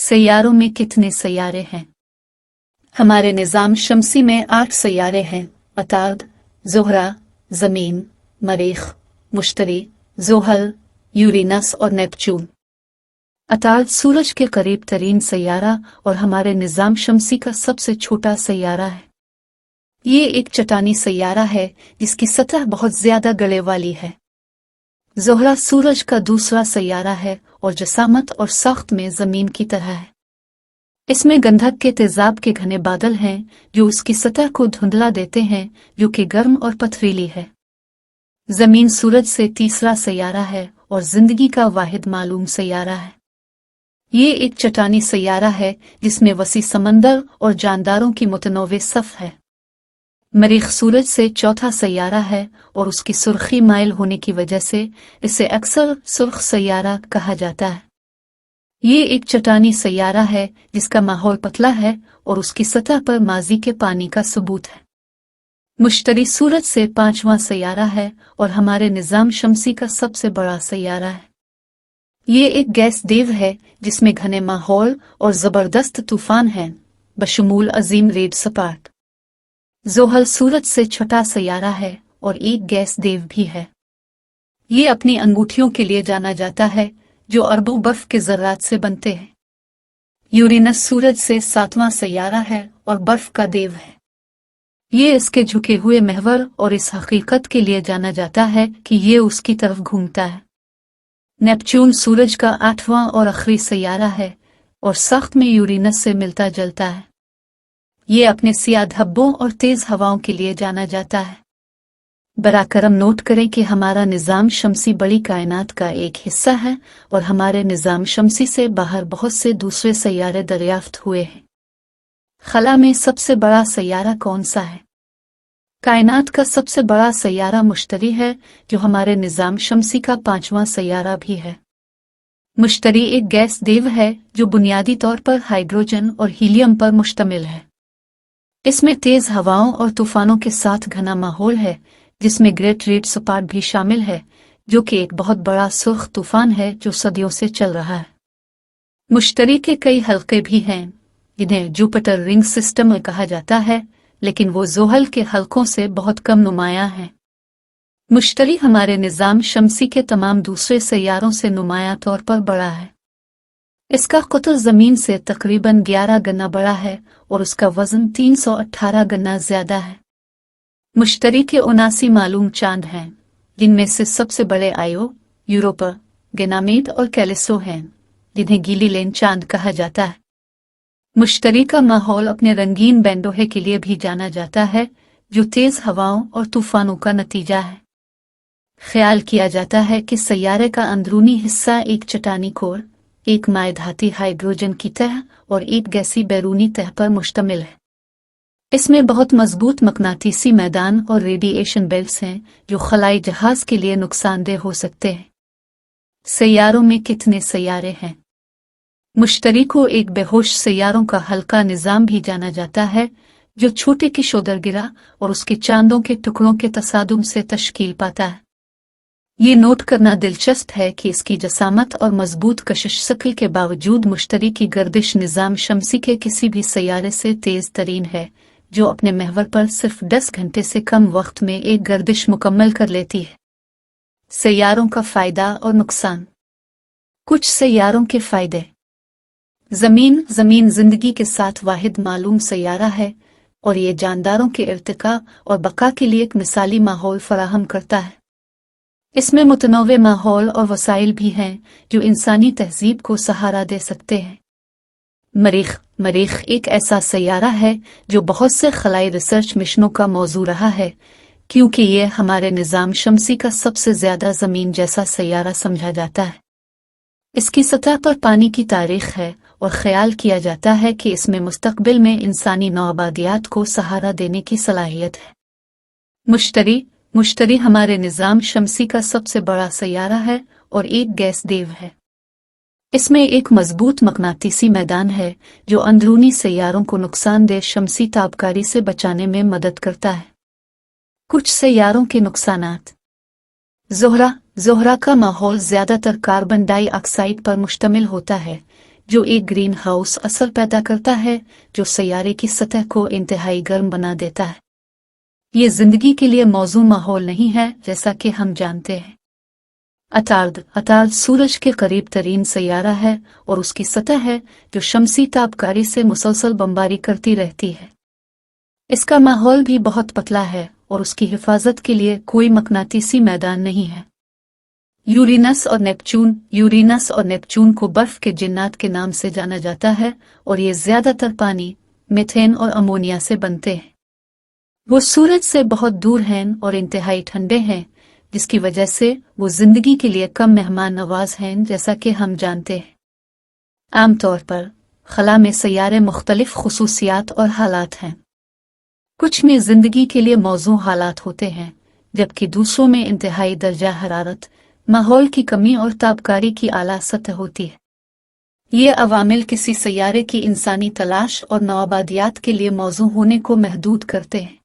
सैयारों में कितने सैयारे हैं? हमारे निज़ाम शमसी में 8 सैयारे हैं। अताद, ज़ुहरा, ज़मीन, मरीख, मुश्तरी, ज़ुहल, यूरेनस और नेपच्यून। अताद सूरज के करीब तरीन सैयारा और हमारे निज़ाम शमसी का सबसे छोटा सैयारा है। ये एक चट्टानी सैयारा है जिसकी सतह बहुत ज्यादा गले वाली है। ज़ुहरा सूरज का दूसरा सैयारा है और जसामत और साख्त में जमीन की तरह है। इसमें गंधक के तेजाब के घने बादल हैं जो उसकी सतह को धुंधला देते हैं, जो कि गर्म और पथरीली है। जमीन सूरज से तीसरा सैयारा है और जिंदगी का वाहिद मालूम सैयारा है। ये एक चट्टानी सैयारा है जिसमें वसी समंदर और जानदारों की मुतनव्वे सफ है। मरीख सूरज से चौथा सैयारा है और उसकी सुर्खी माइल होने की वजह से इसे अक्सर सुर्ख सैयारा कहा जाता है। ये एक चट्टानी सैयारा है जिसका माहौल पतला है और उसकी सतह पर माजी के पानी का सबूत है। मुश्तरी सूरज से 5वां सैयारा है और हमारे निज़ाम शमसी का सबसे बड़ा सैयारा है। ये एक गैस देव है जिसमें घने माहौल और जबरदस्त तूफान हैं, बशमूल अजीम रेड सपाट। ज़ुहल सूरज से छठा सैयारा है और एक गैस देव भी है। ये अपनी अंगूठियों के लिए जाना जाता है जो अरबों बर्फ के ज़र्रात से बनते हैं। यूरेनस सूरज से 7वां सैयारा है और बर्फ का देव है। ये इसके झुके हुए महवर और इस हकीकत के लिए जाना जाता है कि ये उसकी तरफ घूमता है। नेपच्यून सूरज का 8वां और आखिरी सैयारा है और सख्त में यूरेनस से मिलता जुलता है। ये अपने सियाह धब्बों और तेज हवाओं के लिए जाना जाता है। बराकरम नोट करें कि हमारा निज़ाम शमसी बड़ी कायनात का एक हिस्सा है और हमारे निज़ाम शमसी से बाहर बहुत से दूसरे सैयारे दरियाफ्त हुए हैं। खला में सबसे बड़ा सैयारा कौन सा है? कायनात का सबसे बड़ा सैयारा मुश्तरी है जो हमारे निज़ाम शमसी का 5वां सैयारा भी है। मुश्तरी एक गैस देव है जो बुनियादी तौर पर हाइड्रोजन और हीलियम पर मुश्तमिल है। इसमें तेज हवाओं और तूफानों के साथ घना माहौल है जिसमें ग्रेट रेड सपाट भी शामिल है, जो कि एक बहुत बड़ा सुर्ख तूफान है जो सदियों से चल रहा है। मुश्तरी के कई हल्के भी हैं जिन्हें जुपिटर रिंग सिस्टम में कहा जाता है, लेकिन वो ज़ुहल के हल्कों से बहुत कम नुमायां हैं। मुश्तरी हमारे निज़ाम शमसी के तमाम दूसरे सैयारों से नुमायां तौर पर बड़ा है। इसका क़ुतुब ज़मीन से तकरीबन 11 गुना बड़ा है और उसका वज़न 318 गुना ज़्यादा है। मुश्तरी के 79 मालूम चांद हैं, जिनमें से सबसे बड़े आयो, यूरोपा, गैनामीड और कैलिसो हैं, जिन्हें गीली लेन चांद कहा जाता है। मुश्तरी का माहौल अपने रंगीन बैंडोहे के लिए भी जाना जाता है, जो तेज हवाओं और तूफानों का नतीजा है। ख्याल किया जाता है कि सैयारे का अंदरूनी हिस्सा एक चट्टानी कोर, एक मायधाती हाइड्रोजन की तह और एक गैसी बैरूनी तह पर मुश्तमिल है। इसमें बहुत मजबूत मकनातीसी मैदान और रेडिएशन बेल्ट्स हैं जो खलाई जहाज के लिए नुकसानदेह हो सकते हैं। सैयारों में कितने सैयारे हैं? मुश्तरी को एक बेहोश सैयारों का हल्का निज़ाम भी जाना जाता है, जो छोटे की शोदरगिरा और उसके चांदों के टुकड़ों के तसादुम से तश्कील पाता है। ये नोट करना दिलचस्प है कि इसकी जसामत और मजबूत कशिश शक्ल के बावजूद मुश्तरी की गर्दिश निज़ाम शमसी के किसी भी सैयारे से तेज तरीन है, जो अपने महवर पर सिर्फ 10 घंटे से कम वक्त में एक गर्दिश मुकम्मल कर लेती है। सैयारों का फ़ायदा और नुकसान। कुछ सैयारों के फ़ायदे। ज़मीन जिंदगी के साथ वाहिद मालूम सैयारा है और ये जानदारों के इर्तिका और बका के लिए एक मिसाली माहौल फराहम करता है। इसमें मुतनव्वे माहौल और वसाइल भी हैं जो इंसानी तहजीब को सहारा दे सकते हैं। मरीख एक ऐसा सैयारा है जो बहुत से खलाई रिसर्च मिशनों का मौजू रहा है, क्योंकि ये हमारे निज़ाम शमसी का सबसे ज़्यादा ज़मीन जैसा सैयारा समझा जाता है। इसकी सतह पर पानी की तारीख है और ख्याल किया जाता है कि इसमें मुस्तकबिल में इंसानी नौआबादियात को सहारा देने की सलाहियत है। मुश्तरी हमारे निज़ाम शमसी का सबसे बड़ा सैयारा है और एक गैस देव है। इसमें एक मजबूत मकनातीसी मैदान है जो अंदरूनी सैयारों को नुकसानदेह शमसी ताबकारी से बचाने में मदद करता है। कुछ सैयारों के नुकसानात। ज़ुहरा का माहौल ज़्यादातर कार्बन डाइऑक्साइड पर मुश्तमिल होता है, जो एक ग्रीन हाउस असर पैदा करता है जो सैयारे की सतह को इंतहाई गर्म बना देता है। ये जिंदगी के लिए मौजू माहौल नहीं है जैसा कि हम जानते हैं। अतार्द सूरज के करीब तरीन सैयारा है और उसकी सतह है जो शमसी तापकारी से मुसलसल बमबारी करती रहती है। इसका माहौल भी बहुत पतला है और उसकी हिफाजत के लिए कोई मकनातीसी मैदान नहीं है। यूरेनस और नेपच्यून को बर्फ के जिन्नात के नाम से जाना जाता है और ये ज्यादातर पानी, मीथेन और अमोनिया से बनते हैं। वो सूरज से बहुत दूर हैं और इंतहाई ठंडे हैं, जिसकी वजह से वो जिंदगी के लिए कम मेहमान नवाज हैं जैसा कि हम जानते हैं। आमतौर पर खला में सैयारे मुख्तलिफ खुसूसियात और हालात हैं। कुछ में जिंदगी के लिए मौजू हालात होते हैं जबकि दूसरों में इंतहाई दर्जा हरारत, माहौल की कमी और तापकारी की आला सतह होती है। ये अवामिल किसी सैयारे की इंसानी तलाश और नवाबादियात के लिए मौजू होने को महदूद करते हैं।